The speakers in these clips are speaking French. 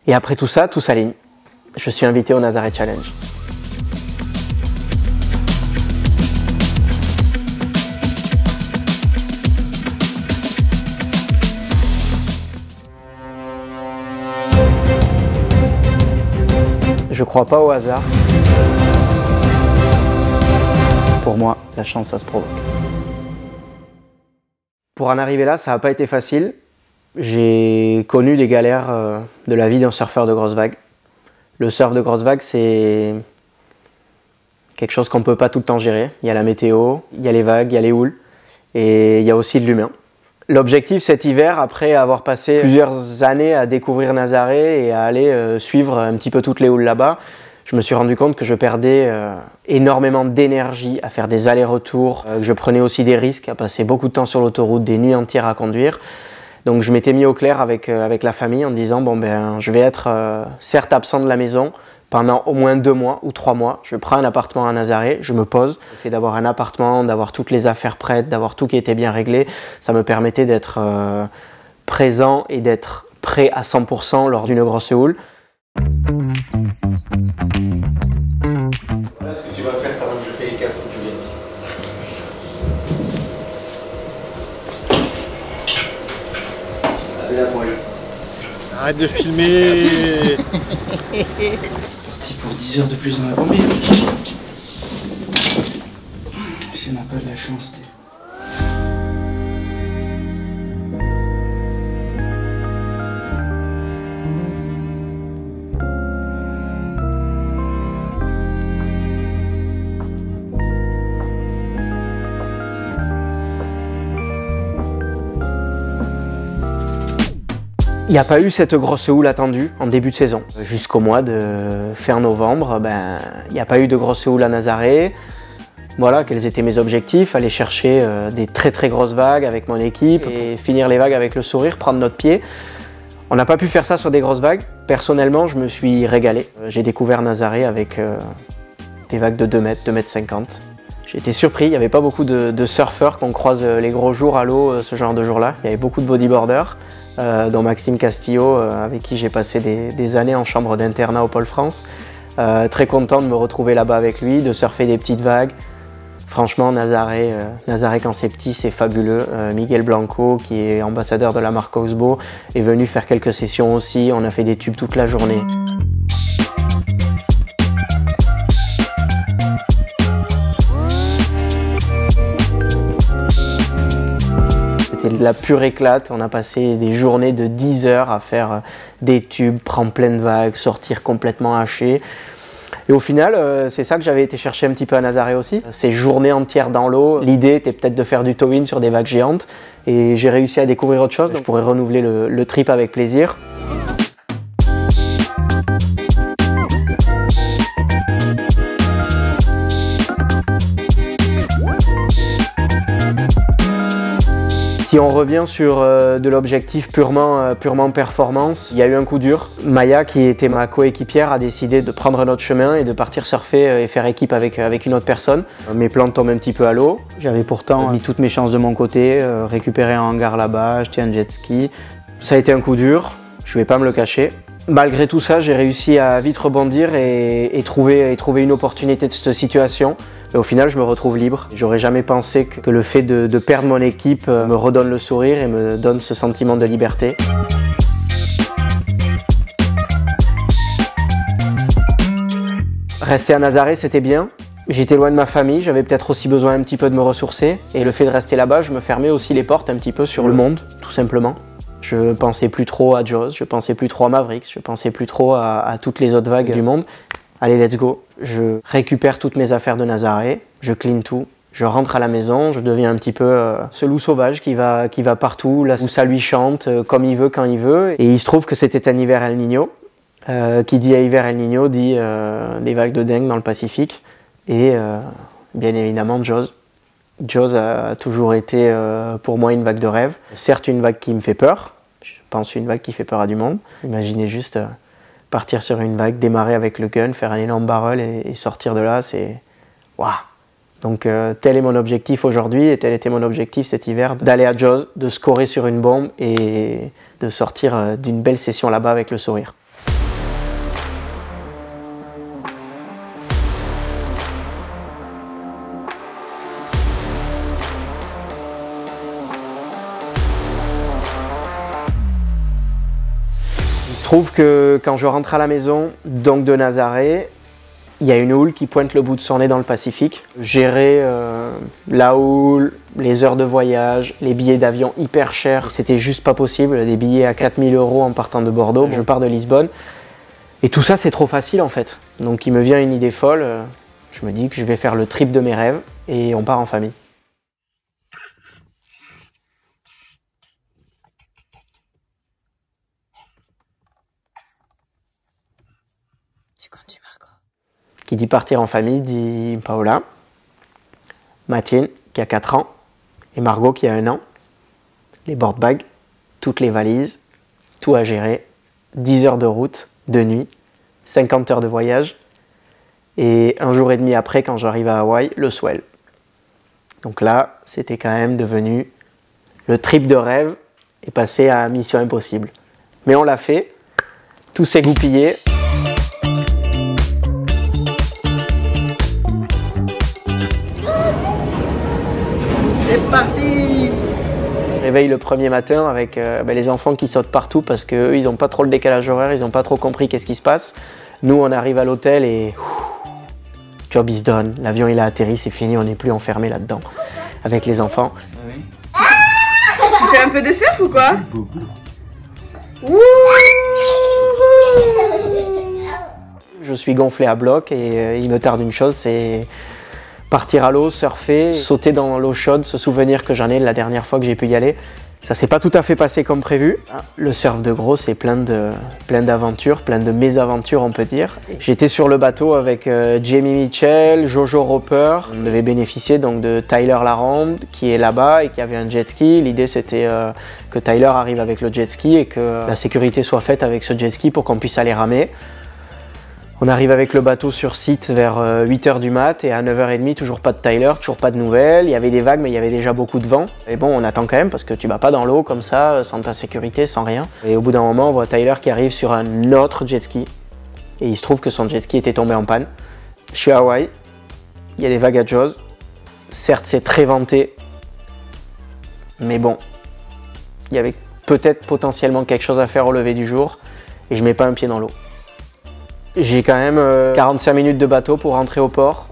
Et après tout ça, tout s'aligne. Je suis invité au Nazaré Challenge. Je crois pas au hasard. Pour moi, la chance, ça se provoque. Pour en arriver là, ça n'a pas été facile. J'ai connu les galères de la vie d'un surfeur de grosses vagues. Le surf de grosses vagues, c'est quelque chose qu'on ne peut pas tout le temps gérer. Il y a la météo, il y a les vagues, il y a les houles et il y a aussi de l'humain. L'objectif cet hiver, après avoir passé plusieurs années à découvrir Nazaré et à aller suivre un petit peu toutes les houles là-bas, je me suis rendu compte que je perdais énormément d'énergie à faire des allers-retours, que je prenais aussi des risques, à passer beaucoup de temps sur l'autoroute, des nuits entières à conduire. Donc je m'étais mis au clair avec la famille en disant bon ben je vais être certes absent de la maison pendant au moins 2 mois ou 3 mois. Je prends un appartement à Nazaré, je me pose. Le fait d'avoir un appartement, d'avoir toutes les affaires prêtes, d'avoir tout qui était bien réglé, ça me permettait d'être présent et d'être prêt à 100% lors d'une grosse houle. Voilà ce que tu vas faire pendant que je fais les cafés que tu viens. Arrête de filmer. Parti pour 10 heures de plus dans la combi. Si on n'a pas de la chance. Il n'y a pas eu cette grosse houle attendue en début de saison. Jusqu'au mois de fin novembre, il n'y a pas eu de grosse houle à Nazaré. Voilà, quels étaient mes objectifs? Aller chercher des très très grosses vagues avec mon équipe et finir les vagues avec le sourire, prendre notre pied. On n'a pas pu faire ça sur des grosses vagues. Personnellement, je me suis régalé. J'ai découvert Nazaré avec des vagues de 2 mètres, 2 mètres 50. J'ai été surpris, il n'y avait pas beaucoup de surfeurs qu'on croise les gros jours à l'eau ce genre de jour-là. Il y avait beaucoup de bodyboarders. Dont Maxime Castillo, avec qui j'ai passé des années en chambre d'internat au Pôle France. Très content de me retrouver là-bas avec lui, de surfer des petites vagues. Franchement, Nazaré quand c'est petit, c'est fabuleux. Miguel Blanco, qui est ambassadeur de la marque Oxbow, est venu faire quelques sessions aussi. On a fait des tubes toute la journée. C'était de la pure éclate, on a passé des journées de 10 heures à faire des tubes, prendre plein de vagues, sortir complètement haché. Et au final, c'est ça que j'avais été chercher un petit peu à Nazaré aussi. Ces journées entières dans l'eau, l'idée était peut-être de faire du tow-in sur des vagues géantes. Et j'ai réussi à découvrir autre chose, donc je pourrais renouveler le trip avec plaisir. Si on revient sur de l'objectif purement performance, il y a eu un coup dur. Maya, qui était ma coéquipière, a décidé de prendre notre chemin et de partir surfer et faire équipe avec une autre personne. Mes plans tombent un petit peu à l'eau. J'avais pourtant mis toutes mes chances de mon côté, récupéré un hangar là-bas, acheté un jet ski. Ça a été un coup dur, je ne vais pas me le cacher. Malgré tout ça, j'ai réussi à vite rebondir et trouver une opportunité de cette situation. Et au final, je me retrouve libre. J'aurais jamais pensé que le fait de perdre mon équipe me redonne le sourire et me donne ce sentiment de liberté. Rester à Nazaré, c'était bien. J'étais loin de ma famille, j'avais peut-être aussi besoin un petit peu de me ressourcer. Et le fait de rester là-bas, je me fermais aussi les portes un petit peu sur le monde, tout simplement. Je pensais plus trop à Jaws, je pensais plus trop à Mavericks, je pensais plus trop à toutes les autres vagues du monde. Allez, let's go. Je récupère toutes mes affaires de Nazaré, je clean tout, je rentre à la maison, je deviens un petit peu ce loup sauvage qui va partout, là où ça lui chante, comme il veut, quand il veut. Et il se trouve que c'était un hiver El Niño. Qui dit hiver El Niño dit des vagues de dingue dans le Pacifique. Et bien évidemment Jaws. Jaws a toujours été pour moi une vague de rêve. Certes une vague qui me fait peur, je pense une vague qui fait peur à du monde. Imaginez juste partir sur une vague, démarrer avec le gun, faire un énorme barrel et sortir de là, c'est waouh. Donc tel est mon objectif aujourd'hui et tel était mon objectif cet hiver, d'aller à Jaws, de scorer sur une bombe et de sortir d'une belle session là-bas avec le sourire. Il se trouve que quand je rentre à la maison, donc de Nazaré, il y a une houle qui pointe le bout de son nez dans le Pacifique. Gérer la houle, les heures de voyage, les billets d'avion hyper chers, c'était juste pas possible. Des billets à 4 000 € en partant de Bordeaux. Je pars de Lisbonne. Et tout ça, c'est trop facile en fait. Donc il me vient une idée folle. Je me dis que je vais faire le trip de mes rêves et on part en famille. Qui dit partir en famille dit Paola, Mathilde qui a 4 ans et Margot qui a 1 an. Les board bags, toutes les valises, tout à gérer, 10 heures de route, de nuit, 50 heures de voyage et 1 jour et demi après quand j'arrive à Hawaï, le swell. Donc là, c'était quand même devenu le trip de rêve et passé à mission impossible. Mais on l'a fait, tout s'est goupillé. C'est parti! Réveil le premier matin avec les enfants qui sautent partout parce qu'eux, ils n'ont pas trop le décalage horaire, ils n'ont pas trop compris qu'est-ce qui se passe. Nous, on arrive à l'hôtel et job is done. L'avion, il a atterri, c'est fini, on n'est plus enfermé là-dedans avec les enfants. Tu fais un peu de surf ou quoi? Je suis gonflé à bloc et il me tarde une chose, c'est partir à l'eau, surfer, sauter dans l'eau chaude, se souvenir que j'en ai la dernière fois que j'ai pu y aller. Ça s'est pas tout à fait passé comme prévu. Le surf de gros, c'est plein d'aventures, plein de mésaventures on peut dire. J'étais sur le bateau avec Jamie Mitchell, Jojo Roper. On devait bénéficier donc de Tyler Laronde qui est là-bas et qui avait un jet ski. L'idée c'était que Tyler arrive avec le jet ski et que la sécurité soit faite avec ce jet ski pour qu'on puisse aller ramer. On arrive avec le bateau sur site vers 8h du mat et à 9h30, toujours pas de Tyler, toujours pas de nouvelles. Il y avait des vagues mais il y avait déjà beaucoup de vent. Et bon, on attend quand même parce que tu vas pas dans l'eau comme ça, sans ta sécurité, sans rien. Et au bout d'un moment, on voit Tyler qui arrive sur un autre jet ski. Et il se trouve que son jet ski était tombé en panne. Je suis à Hawaï, il y a des vagues à Jaws. Certes, c'est très venté. Mais bon, il y avait peut-être potentiellement quelque chose à faire au lever du jour. Et je mets pas un pied dans l'eau. J'ai quand même 45 minutes de bateau pour rentrer au port.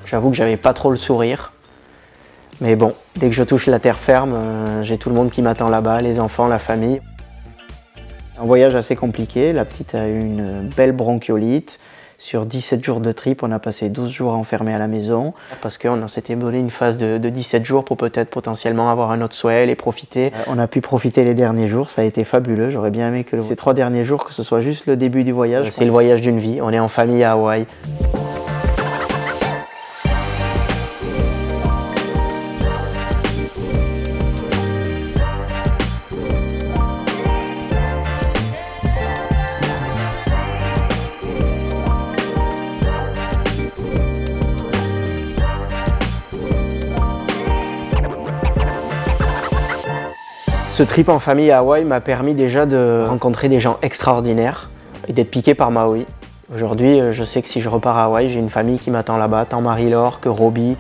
J'avoue que j'avais pas trop le sourire. Mais bon, dès que je touche la terre ferme, j'ai tout le monde qui m'attend là-bas, les enfants, la famille. Un voyage assez compliqué. La petite a eu une belle bronchiolite. Sur 17 jours de trip, on a passé 12 jours enfermés à la maison parce qu'on s'était donné une phase de 17 jours pour peut-être potentiellement avoir un autre swell et profiter. On a pu profiter les derniers jours, ça a été fabuleux. J'aurais bien aimé que ces 3 derniers jours, que ce soit juste le début du voyage. C'est le voyage d'une vie, on est en famille à Hawaï. Ce trip en famille à Hawaï m'a permis déjà de rencontrer des gens extraordinaires et d'être piqué par Maui. Aujourd'hui, je sais que si je repars à Hawaï, j'ai une famille qui m'attend là-bas, tant Marie-Laure que Robbie,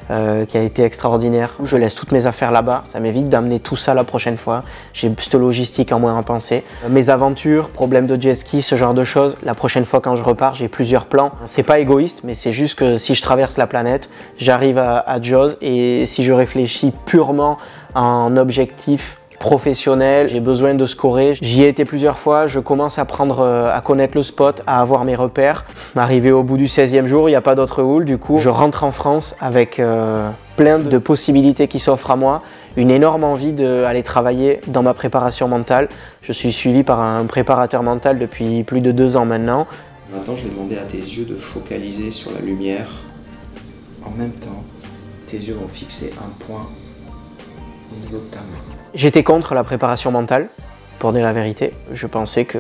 qui a été extraordinaire. Je laisse toutes mes affaires là-bas, ça m'évite d'amener tout ça la prochaine fois. J'ai cette logistique en moins à penser. Mes aventures, problèmes de jet ski, ce genre de choses, la prochaine fois quand je repars, j'ai plusieurs plans. C'est pas égoïste, mais c'est juste que si je traverse la planète, j'arrive à Jaws et si je réfléchis purement en objectif professionnel, j'ai besoin de scorer. J'y ai été plusieurs fois, je commence à connaître le spot, à avoir mes repères. Arrivé au bout du 16e jour, il n'y a pas d'autre houle, du coup je rentre en France avec plein de possibilités qui s'offrent à moi, une énorme envie d'aller travailler dans ma préparation mentale. Je suis suivi par un préparateur mental depuis plus de 2 ans maintenant. Maintenant, je vais demander à tes yeux de focaliser sur la lumière. En même temps, tes yeux vont fixer un point au niveau de ta main. J'étais contre la préparation mentale, pour dire la vérité. Je pensais que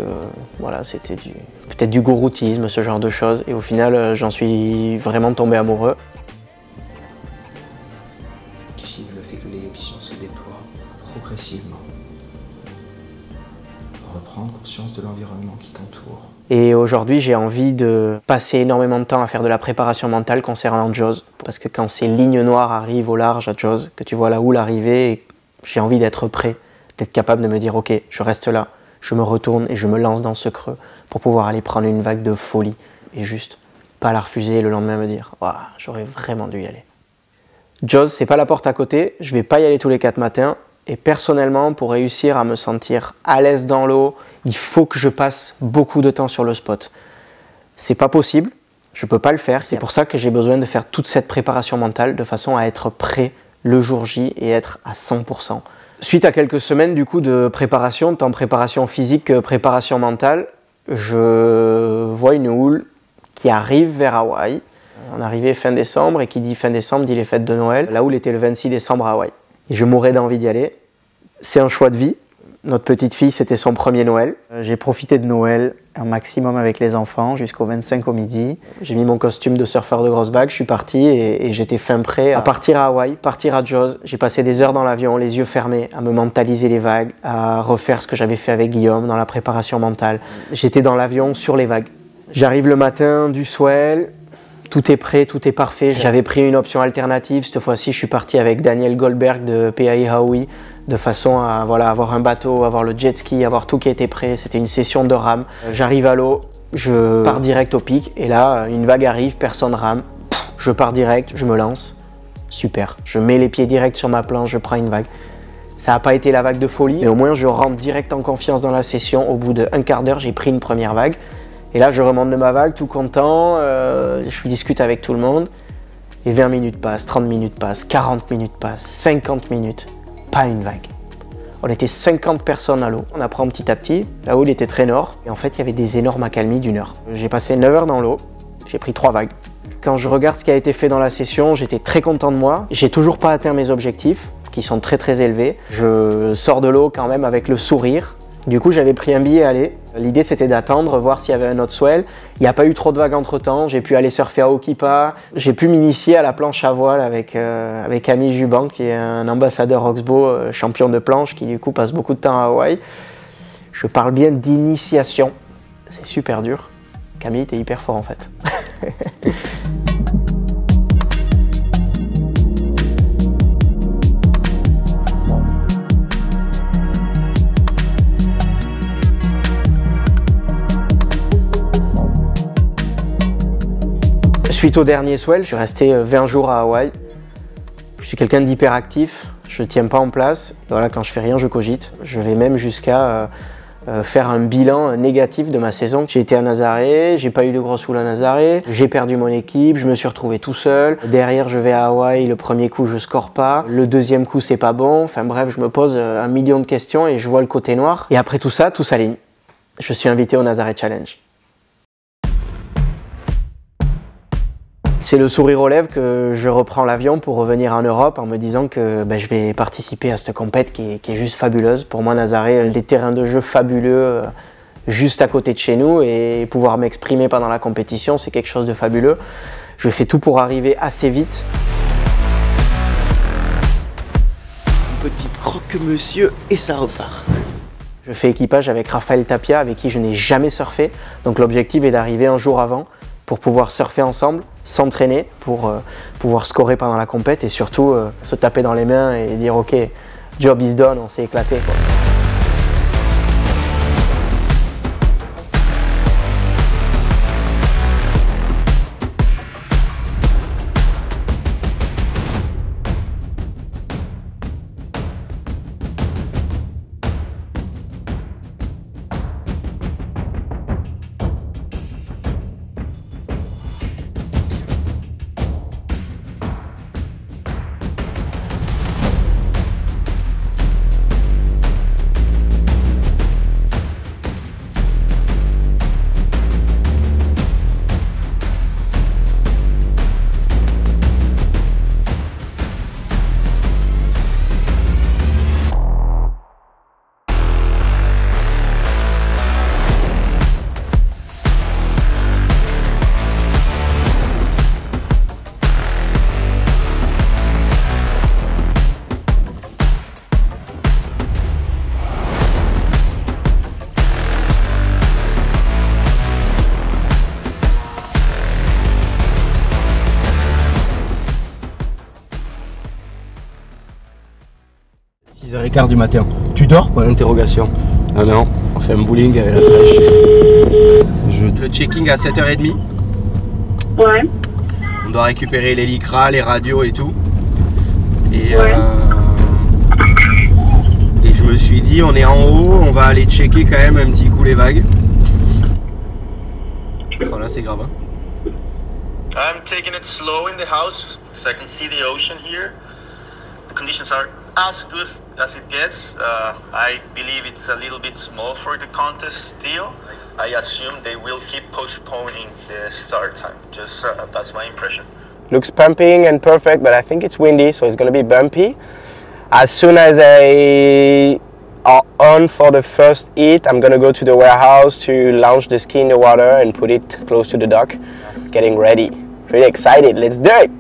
voilà, c'était peut-être du gouroutisme, ce genre de choses. Et au final, j'en suis vraiment tombé amoureux. Ici, le fait que les visions se déploient progressivement. Reprendre conscience de l'environnement qui t'entoure. Et aujourd'hui, j'ai envie de passer énormément de temps à faire de la préparation mentale concernant Jaws. Parce que quand ces lignes noires arrivent au large à Jaws, que tu vois la houle arriver, j'ai envie d'être prêt, d'être capable de me dire « Ok, je reste là, je me retourne et je me lance dans ce creux pour pouvoir aller prendre une vague de folie et juste pas la refuser et le lendemain me dire wow, j'aurais vraiment dû y aller. Jaws, c'est pas la porte à côté, je vais pas y aller tous les 4 matins et personnellement, pour réussir à me sentir à l'aise dans l'eau, il faut que je passe beaucoup de temps sur le spot. C'est pas possible, je peux pas le faire, c'est pour ça que j'ai besoin de faire toute cette préparation mentale de façon à être prêt le jour J et être à 100%. Suite à quelques semaines du coup de préparation, tant préparation physique que préparation mentale, je vois une houle qui arrive vers Hawaï. On arrivait fin décembre et qui dit fin décembre dit les fêtes de Noël. La houle était le 26 décembre à Hawaï. Et je mourais d'envie d'y aller. C'est un choix de vie. Notre petite fille, c'était son premier Noël. J'ai profité de Noël un maximum avec les enfants jusqu'au 25 au midi. J'ai mis mon costume de surfeur de grosse vague, je suis parti et j'étais fin prêt à partir à Hawaï, partir à Jaws. J'ai passé des heures dans l'avion, les yeux fermés, à me mentaliser les vagues, à refaire ce que j'avais fait avec Guillaume dans la préparation mentale. J'étais dans l'avion sur les vagues. J'arrive le matin du swell, tout est prêt, tout est parfait. J'avais pris une option alternative, cette fois-ci je suis parti avec Daniel Goldberg de PAI Hawaii, de façon à avoir un bateau, avoir le jet ski, avoir tout qui était prêt. C'était une session de rame. J'arrive à l'eau, je pars direct au pic et là une vague arrive, personne rame. Je pars direct, je me lance, super. Je mets les pieds direct sur ma planche, je prends une vague. Ça n'a pas été la vague de folie, mais au moins je rentre direct en confiance dans la session. Au bout d'un quart d'heure, j'ai pris une première vague. Et là, je remonte de ma vague, tout content, je discute avec tout le monde. Et 20 minutes passent, 30 minutes passent, 40 minutes passent, 50 minutes. Pas une vague. On était 50 personnes à l'eau. On apprend petit à petit. La houle était très nord. Et en fait, il y avait des énormes accalmies d'1 heure. J'ai passé 9 heures dans l'eau. J'ai pris 3 vagues. Quand je regarde ce qui a été fait dans la session, j'étais très content de moi. J'ai toujours pas atteint mes objectifs, qui sont très très élevés. Je sors de l'eau quand même avec le sourire. Du coup, j'avais pris un billet aller. L'idée, c'était d'attendre, voir s'il y avait un autre swell. Il n'y a pas eu trop de vagues entre-temps. J'ai pu aller surfer à Okipa. J'ai pu m'initier à la planche à voile avec Ami Juban, qui est un ambassadeur Oxbow, champion de planche, qui du coup passe beaucoup de temps à Hawaï. Je parle bien d'initiation. C'est super dur. Camille, t'es hyper fort en fait. Suite au dernier swell, je suis resté 20 jours à Hawaï. Je suis quelqu'un d'hyperactif, je ne tiens pas en place. Voilà, quand je fais rien, je cogite. Je vais même jusqu'à faire un bilan négatif de ma saison. J'ai été à Nazaré, j'ai pas eu de grosse houle à Nazaré, j'ai perdu mon équipe, je me suis retrouvé tout seul. Derrière, je vais à Hawaï, le premier coup, je score pas. Le deuxième coup, c'est pas bon. Enfin bref, je me pose 1 million de questions et je vois le côté noir. Et après tout ça, tout s'aligne. Je suis invité au Nazaré Challenge. C'est le sourire aux lèvres que je reprends l'avion pour revenir en Europe en me disant que je vais participer à cette compète qui est juste fabuleuse. Pour moi, Nazaré, des terrains de jeu fabuleux juste à côté de chez nous et pouvoir m'exprimer pendant la compétition, c'est quelque chose de fabuleux. Je fais tout pour arriver assez vite. Un petit croque-monsieur et ça repart. Je fais équipage avec Raphaël Tapia, avec qui je n'ai jamais surfé. Donc l'objectif est d'arriver un jour avant pour pouvoir surfer ensemble, s'entraîner, pour pouvoir scorer pendant la compète et surtout se taper dans les mains et dire ok, job is done, on s'est éclaté, quoi. Du matin. Tu dors? Point d'interrogation. Non, fait un bowling avec la fraîche. Le checking à 7h30. Ouais. On doit récupérer les lycras, les radios et tout. Et, Ouais. Et je me suis dit, on est en haut, on va aller checker quand même un petit coup les vagues. Voilà, c'est grave. Hein. I'm taking it slow in the house because I can see the ocean here. The conditions are as good as it gets. I believe it's a little bit small for the contest still. I assume they will keep postponing the start time. Just that's my impression. Looks pumping and perfect, but I think it's windy, so it's going to be bumpy. As soon as I are on for the first heat, I'm going to go to the warehouse to launch the ski in the water and put it close to the dock. Getting ready. Pretty excited. Let's do it!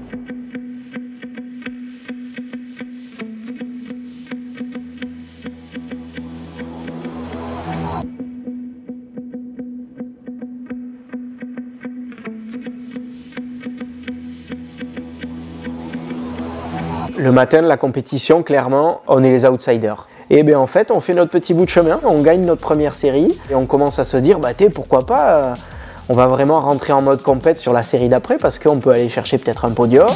Le matin de la compétition, clairement, on est les outsiders. Et bien en fait, on fait notre petit bout de chemin, on gagne notre première série et on commence à se dire, bah pourquoi pas, on va vraiment rentrer en mode compète sur la série d'après parce qu'on peut aller chercher peut-être un podium.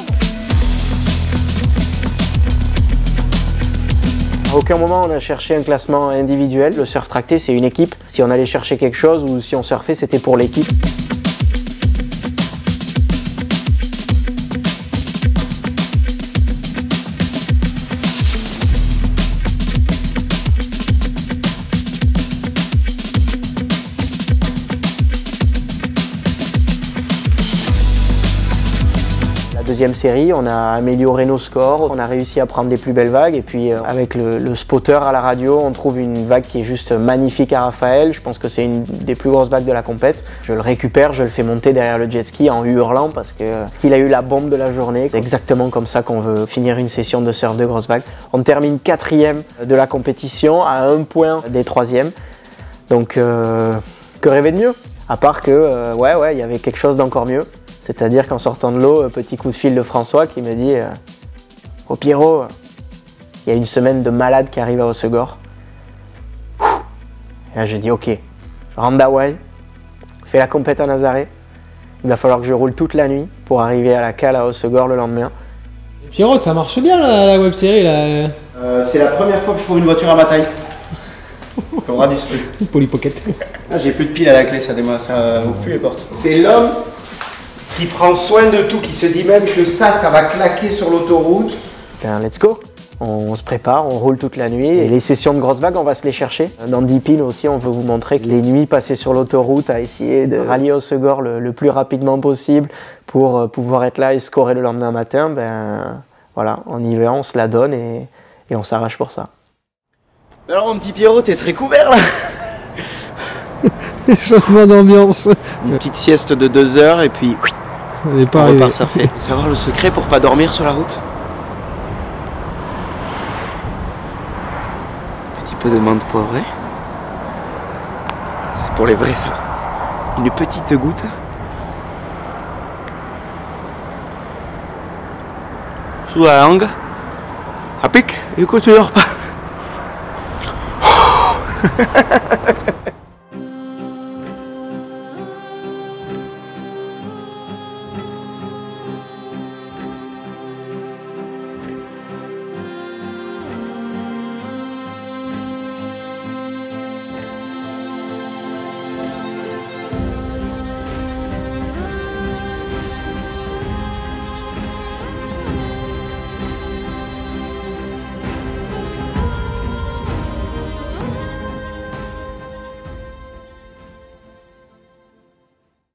À aucun moment on a cherché un classement individuel. Le surf tracté, c'est une équipe. Si on allait chercher quelque chose ou si on surfait, c'était pour l'équipe. Deuxième série, on a amélioré nos scores, on a réussi à prendre des plus belles vagues et puis avec le spotter à la radio, on trouve une vague qui est juste magnifique à Raphaël. Je pense que c'est une des plus grosses vagues de la compète. Je le récupère, je le fais monter derrière le jet ski en hurlant parce qu'il a eu la bombe de la journée. C'est exactement comme ça qu'on veut finir une session de surf de grosses vagues. On termine 4e de la compétition à 1 point des 3e. Donc que rêver de mieux? À part que ouais, il y avait quelque chose d'encore mieux. C'est-à-dire qu'en sortant de l'eau, petit coup de fil de François qui me dit « Oh Pierrot, il y a une semaine de malade qui arrive à Hossegor. » Et là je dis « Ok, je rentre d'Hawaï, fais la compète à Nazaré. Il va falloir que je roule toute la nuit pour arriver à la cale à Hossegor le lendemain. » Pierrot, ça marche bien la web série là. C'est la première fois que je trouve une voiture à ma taille. Faudra du truc. Poly Pocket. Ah, j'ai plus de piles à la clé, ça démarre, ça ouvre plus les portes. C'est l'homme qui prend soin de tout, qui se dit même que ça va claquer sur l'autoroute. Ben, let's go! On se prépare, on roule toute la nuit et les sessions de grosses vagues, on va se les chercher. Dans 10 piles aussi, on veut vous montrer que les nuits passées sur l'autoroute à essayer de rallier Hossegor le plus rapidement possible pour pouvoir être là et scorer le lendemain matin, ben voilà, on y va, on se la donne et on s'arrache pour ça. Alors mon petit Pierrot, t'es très couvert là. Changement d'ambiance. Une petite sieste de 2 heures et puis On n'est pas on arrivé. repart surfer. Savoir le secret pour pas dormir sur la route? Petit peu de menthe poivrée. C'est pour les vrais ça. Une petite goutte. Sous la langue. À pic, et que tu dors pas.